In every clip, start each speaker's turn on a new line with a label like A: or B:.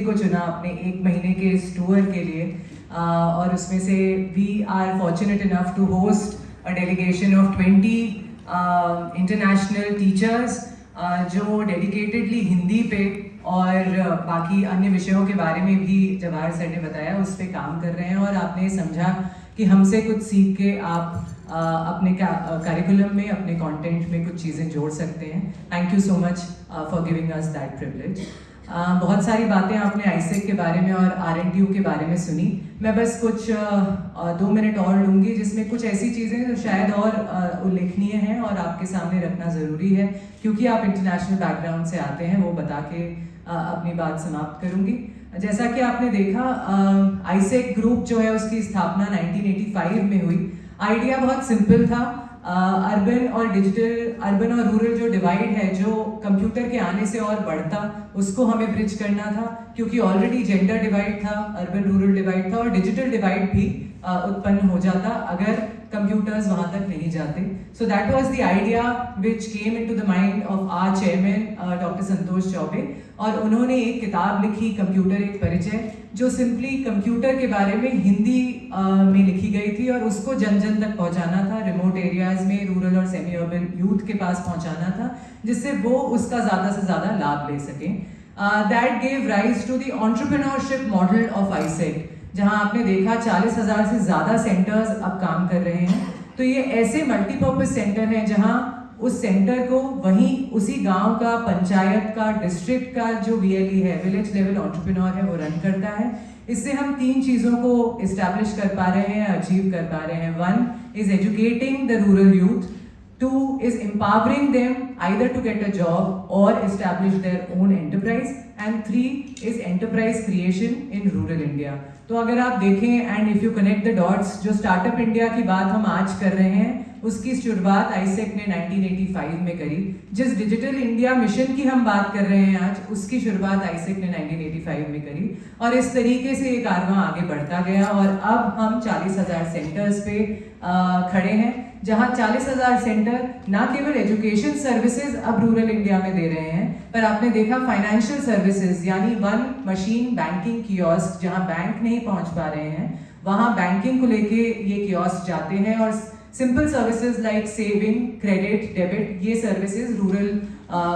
A: को चुना अपने 1 महीने के इस टूर के लिए और उसमें से we are fortunate enough to host a delegation of 20 international teachers जो डेडिकेटेडली हिंदी पे और बाकी अन्य विषयों के बारे में भी जवाहर सर ने बताया उस पर काम कर रहे हैं। और आपने समझा कि हमसे कुछ सीख के आप अपने करिकुलम में, अपने कंटेंट में कुछ चीज़ें जोड़ सकते हैं। Thank you so much for giving us that privilege. बहुत सारी बातें आपने आईसेक के बारे में और आरएनटीयू के बारे में सुनी। मैं बस कुछ 2 मिनट और लूँगी जिसमें कुछ ऐसी चीज़ें जो शायद और उल्लेखनीय हैं और आपके सामने रखना ज़रूरी है क्योंकि आप इंटरनेशनल बैकग्राउंड से आते हैं, वो बता के अपनी बात समाप्त करूँगी। जैसा कि आपने देखा आईसेक ग्रुप जो है उसकी स्थापना 1985 में हुई। आइडिया बहुत सिंपल था। अर्बन और डिजिटल, अर्बन और रूरल जो डिवाइड है, जो कंप्यूटर के आने से और बढ़ता, उसको हमें ब्रिज करना था क्योंकि ऑलरेडी जेंडर डिवाइड था, अर्बन रूरल डिवाइड था और डिजिटल डिवाइड भी उत्पन्न हो जाता अगर कंप्यूटर्स वहां तक नहीं जाते। So that was the idea which came into the mind of our chairman doctor Santosh Choubey. और उन्होंने एक किताब लिखी, कंप्यूटर एक परिचय, जो सिंपली कंप्यूटर के बारे में हिंदी में लिखी गई थी और उसको जन जन तक पहुंचाना था, रिमोट एरियाज में, रूरल और सेमी अर्बन यूथ के पास पहुंचाना था जिससे वो उसका ज़्यादा से ज़्यादा लाभ ले सकें। That gave rise to the entrepreneurship model of AISECT, जहां आपने देखा 40,000 से ज़्यादा सेंटर्स अब काम कर रहे हैं। तो ये ऐसे मल्टीपर्पज सेंटर हैं जहां उस सेंटर को वहीं उसी गांव का, पंचायत का, डिस्ट्रिक्ट का जो वीएलई है, विलेज लेवल एंटरप्रेन्योर है, वो रन करता है। इससे हम 3 चीज़ों को इस्टेब्लिश कर पा रहे हैं, अचीव कर पा रहे हैं। 1 is educating the rural youth, 2 is empowering them either to get a job or establish their own enterprise, and 3 is enterprise creation in rural India। तो अगर आप देखें and if you connect the dots, जो startup India की बात हम आज कर रहे हैं उसकी शुरुआत आईसेक ने 1985 में करी। जिस डिजिटल इंडिया मिशन की हम बात कर रहे हैं आज, उसकी शुरुआत आईसेक ने 1985 में करी और इस तरीके से ये कारवां आगे बढ़ता गया और अब हम 40,000 सेंटर्स पे खड़े हैं, जहां 40,000 सेंटर ना केवल एजुकेशन सर्विसेज अब रूरल इंडिया में दे रहे हैं, पर आपने देखा फाइनेंशियल सर्विसेज, यानी 1 मशीन बैंकिंग कियोस्क, जहां बैंक नहीं पहुंच पा रहे हैं वहां बैंकिंग को लेके ये कियोस्क जाते हैं और simple services like saving, credit, debit, ये सर्विसेज रूरल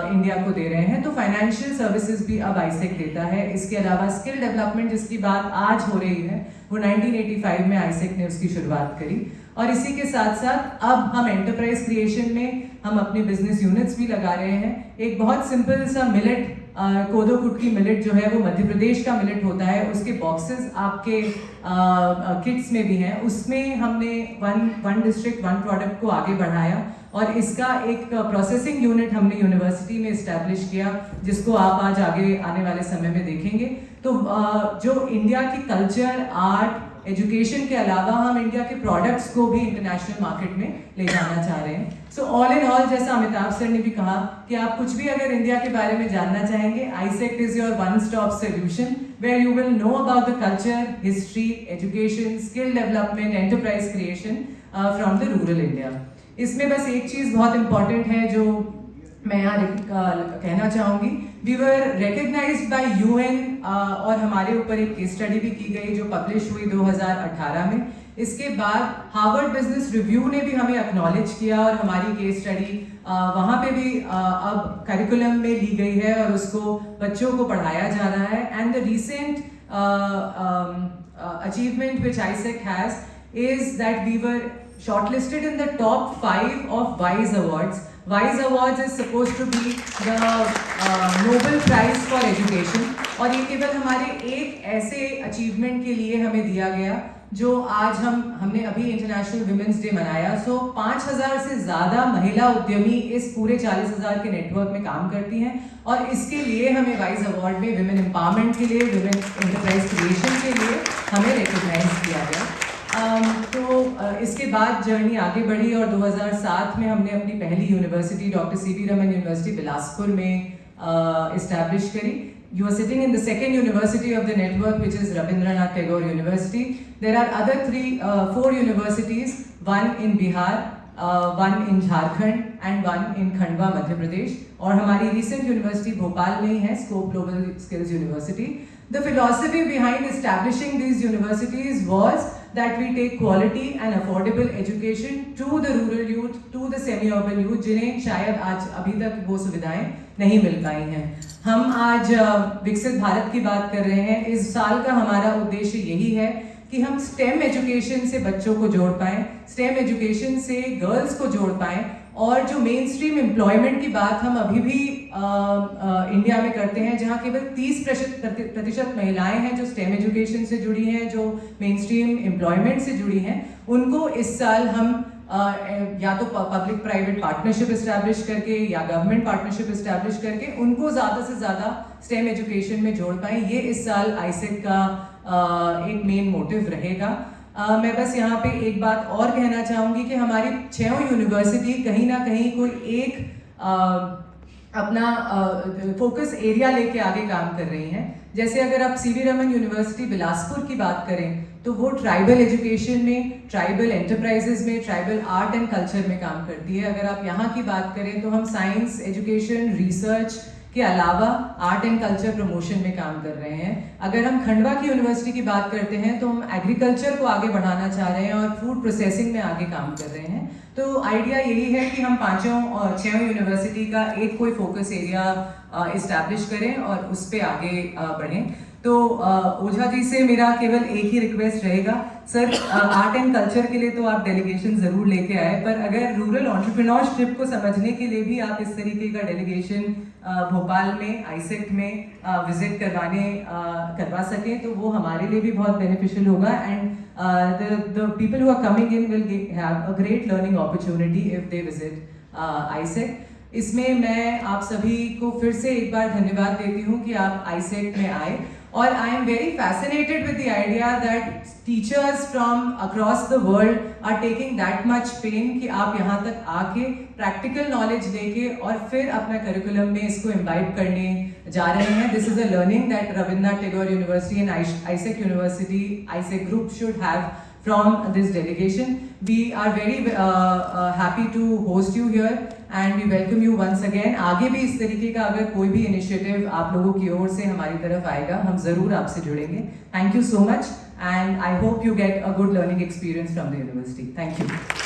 A: इंडिया को दे रहे हैं। तो फाइनेंशियल सर्विसेज भी अब आईसेक देता है। इसके अलावा स्किल डेवलपमेंट जिसकी बात आज हो रही है, वो 1985 में आईसेक ने उसकी शुरुआत करी। और इसी के साथ साथ अब हम एंटरप्राइज क्रिएशन में हम अपने बिजनेस यूनिट्स भी लगा रहे हैं। एक बहुत सिंपल सा मिलेट, कोदो कुटकी मिलेट जो है वो मध्य प्रदेश का मिलेट होता है, उसके बॉक्सेस आपके किट्स में भी हैं। उसमें हमने वन डिस्ट्रिक्ट वन प्रोडक्ट को आगे बढ़ाया और इसका एक प्रोसेसिंग यूनिट हमने यूनिवर्सिटी में इस्टेब्लिश किया, जिसको आप आज आगे आने वाले समय में देखेंगे। तो जो इंडिया की कल्चर, आर्ट, एजुकेशन के अलावा हम इंडिया के प्रोडक्ट्स को भी इंटरनेशनल मार्केट में ले जाना चाह रहे हैं। सो ऑल इन ऑल, जैसा अमिताभ सर ने भी कहा कि आप कुछ भी अगर इंडिया के बारे में जानना चाहेंगे, AISECT is your one stop solution where you will know about the culture, history, education, skill development, enterprise creation from the rural India. इसमें बस एक चीज़ बहुत इंपॉर्टेंट है जो मैं यहाँ कहना चाहूँगी। We were recognised by UN और हमारे ऊपर एक केस स्टडी भी की गई जो पब्लिश हुई 2018 में। इसके बाद हार्वर्ड बिजनेस रिव्यू ने भी हमें एक्नॉलेज किया और हमारी केस स्टडी वहाँ पे भी अब करिकुलम में ली गई है और उसको बच्चों को पढ़ाया जा रहा है। And the recent achievement which AISECT has is that we were shortlisted in the top 5 of WISE Awards. WISE Awards is supposed to be the Nobel Prize for Education और ये केवल हमारे एक ऐसे अचीवमेंट के लिए हमें दिया गया जो आज हमने अभी इंटरनेशनल विमेंस डे मनाया। सो 5,000 से ज़्यादा महिला उद्यमी इस पूरे 40,000 के नेटवर्क में काम करती हैं और इसके लिए हमें वाइज अवार्ड में विमेन एम्पावरमेंट के लिए, विमेन एंटरप्राइज क्रिएशन के लिए हमें रिकग्नाइज किया गया। इसके बाद जर्नी आगे बढ़ी और 2007 में हमने अपनी पहली university doctor CV Raman university Bilaspur में इस्टेब्लिश करी। You are sitting in the second university of the network, which is Rabindranath Tagore University. There are other 4 universities, one in Bihar, one in Jharkhand and one in Khandwa, Madhya Pradesh. और हमारी recent university Bhopal में ही है, scope global skills university. The philosophy behind establishing these universities was that we take quality and affordable education to the rural youth, to the semi-urban youth, जिन्हें शायद आज अभी तक वो सुविधाएं नहीं मिल पाई हैं। हम आज विकसित भारत की बात कर रहे हैं। इस साल का हमारा उद्देश्य यही है कि हम STEM एजुकेशन से बच्चों को जोड़ पाएं, STEM एजुकेशन से गर्ल्स को जोड़ पाएं, और जो मेन स्ट्रीम एम्प्लॉयमेंट की बात हम अभी भी इंडिया में करते हैं, जहां केवल 30% महिलाएं हैं जो STEM एजुकेशन से जुड़ी हैं, जो मेन स्ट्रीम एम्प्लॉयमेंट से जुड़ी हैं, उनको इस साल हम या तो पब्लिक प्राइवेट पार्टनरशिप इस्टेब्लिश करके या गवर्नमेंट पार्टनरशिप इस्टेब्लिश करके उनको ज़्यादा से ज़्यादा STEM एजुकेशन में जोड़ पाएं। ये इस साल आईसेक का एक मेन मोटिव रहेगा। मैं बस यहाँ पे एक बात और कहना चाहूँगी कि हमारी 6 यूनिवर्सिटी कहीं ना कहीं कोई एक अपना फोकस एरिया लेके आगे काम कर रही हैं। जैसे अगर आप सीवी रमन यूनिवर्सिटी बिलासपुर की बात करें तो वो ट्राइबल एजुकेशन में, ट्राइबल एंटरप्राइजेज में, ट्राइबल आर्ट एंड कल्चर में काम करती है। अगर आप यहाँ की बात करें तो हम साइंस एजुकेशन, रिसर्च के अलावा आर्ट एंड कल्चर प्रमोशन में काम कर रहे हैं। अगर हम खंडवा की यूनिवर्सिटी की बात करते हैं तो हम एग्रीकल्चर को आगे बढ़ाना चाह रहे हैं और फूड प्रोसेसिंग में आगे काम कर रहे हैं। तो आइडिया यही है कि हम 6 यूनिवर्सिटी का एक कोई फोकस एरिया इस्टेब्लिश करें और उस पर आगे बढ़ें। तो ओझा जी से मेरा केवल एक ही रिक्वेस्ट रहेगा, सर आर्ट एंड कल्चर के लिए तो आप डेलीगेशन ज़रूर लेके आए, पर अगर रूरल एंटरप्रेन्योरशिप को समझने के लिए भी आप इस तरीके का डेलीगेशन भोपाल में आईसेक में विजिट करवा सकें तो वो हमारे लिए भी बहुत बेनिफिशियल होगा। And the people who are coming in will have a great learning opportunity if they visit आईसेक। इसमें मैं आप सभी को फिर से एक बार धन्यवाद देती हूँ कि आप आईसेक में आए, और I am very fascinated with the idea that teachers from across the world are taking that much pain कि आप यहाँ तक आके प्रैक्टिकल नॉलेज लेके और फिर अपना करिकुलम में इसको इम्बाइब करने जा रहे हैं। This is a learning that Rabindranath Tagore university and AISECT university, AISECT group should have from this delegation. We are very happy to host you here and we welcome you once again. आगे भी इस तरीके का अगर कोई भी इनिशिएटिव आप लोगों की ओर से हमारी तरफ आएगा, हम ज़रूर आपसे जुड़ेंगे। Thank you so much and I hope you get a good learning experience from the university. Thank you.